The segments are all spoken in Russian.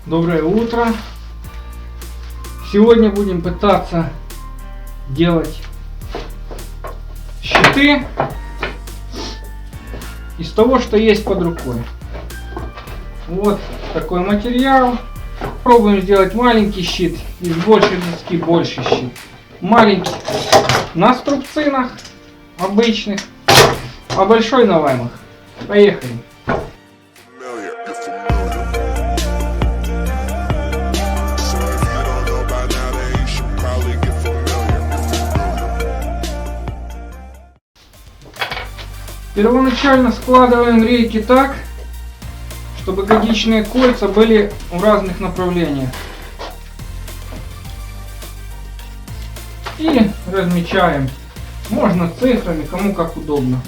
Доброе утро! Сегодня будем пытаться делать щиты из того, что есть под рукой. Вот такой материал. Пробуем сделать маленький щит, из большей доски больший щит. Маленький на струбцинах обычных, а большой на лаймах. Поехали! Первоначально складываем рейки так, чтобы годичные кольца были в разных направлениях. И размечаем. Можно цифрами, кому как удобно.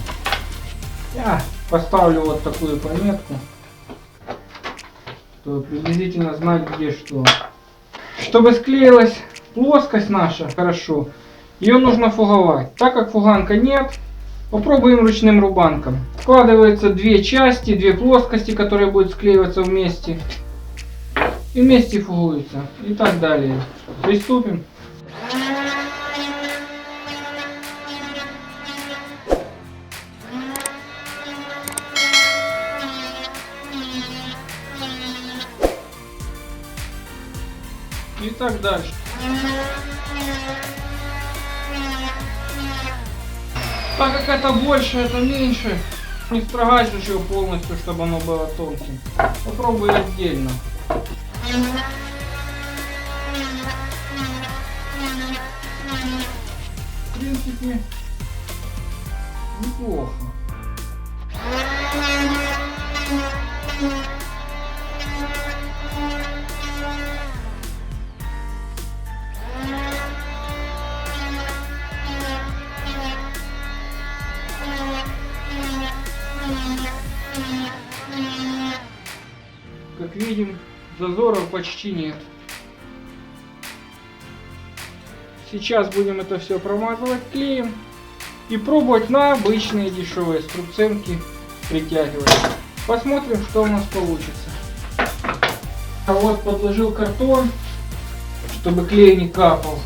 Я поставлю вот такую пометку, чтобы приблизительно знать, где что. Чтобы склеилась плоскость наша хорошо, ее нужно фуговать. Так как фуганка нет, попробуем ручным рубанком. Складываются две части, две плоскости, которые будут склеиваться вместе. И вместе фугуются. И так далее. Приступим. И так дальше. Так как это больше, это меньше, не строгать же его полностью, чтобы оно было тонким. Попробуй отдельно. В принципе, неплохо. Как видим, зазоров почти нет. Сейчас будем это все промазывать клеем и пробовать на обычные дешевые струбцинки притягивать. Посмотрим, что у нас получится. А вот подложил картон, чтобы клей не капал.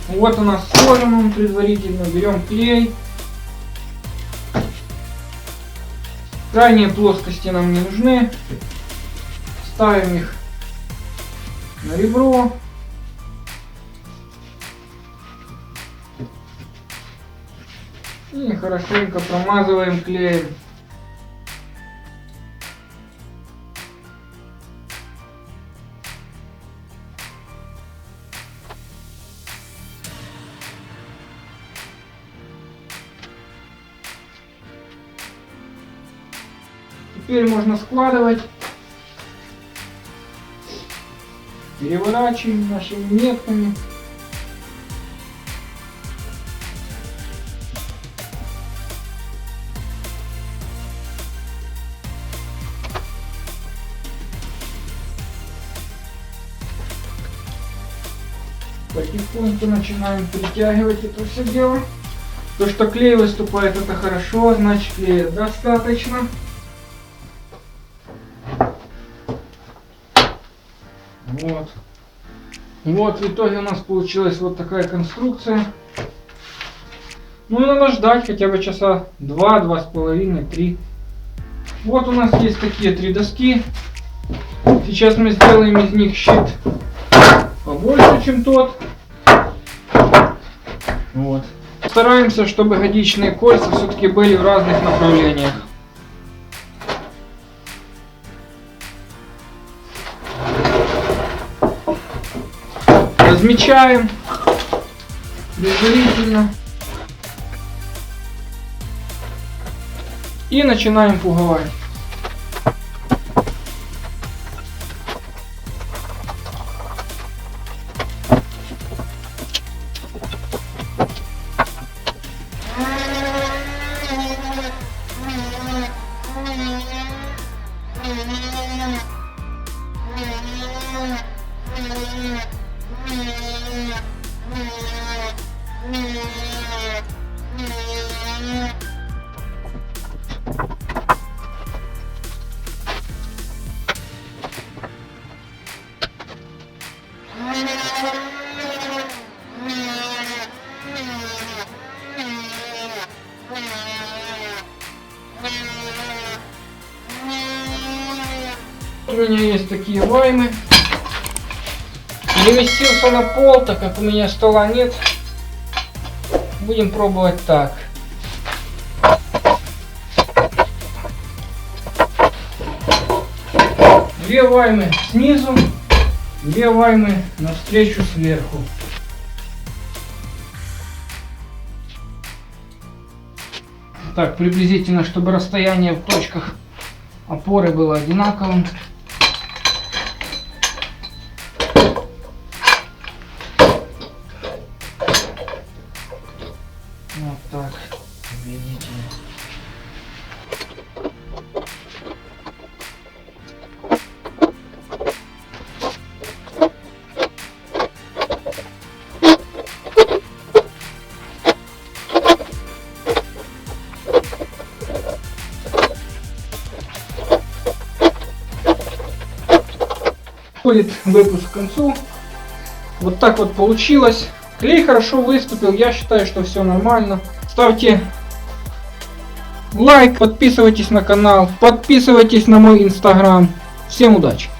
Вот у нас сложен он предварительно. Берем клей. Крайние плоскости нам не нужны. Ставим их на ребро. И хорошенько промазываем клеем. Теперь можно складывать. Переворачиваем нашими метками. Потихоньку начинаем притягивать это все дело. То, что клей выступает, это хорошо, значит клея достаточно. Вот. Вот в итоге у нас получилась вот такая конструкция. Ну и надо ждать хотя бы часа 2, 2,5, 3. Вот у нас есть такие 3 доски. Сейчас мы сделаем из них щит побольше, чем тот. Вот. Стараемся, чтобы годичные кольца все-таки были в разных направлениях. Размечаем предварительно и начинаем фуговать. У меня есть такие ваймы. Переместился на пол, так как у меня стола нет. Будем пробовать так. Две ваймы снизу, две ваймы навстречу сверху. Так, приблизительно, чтобы расстояние в точках опоры было одинаковым. Вот так, видите. Подходит выпуск к концу. Вот так вот получилось. Клей хорошо выступил, я считаю, что все нормально. Ставьте лайк, подписывайтесь на канал, подписывайтесь на мой инстаграм. Всем удачи!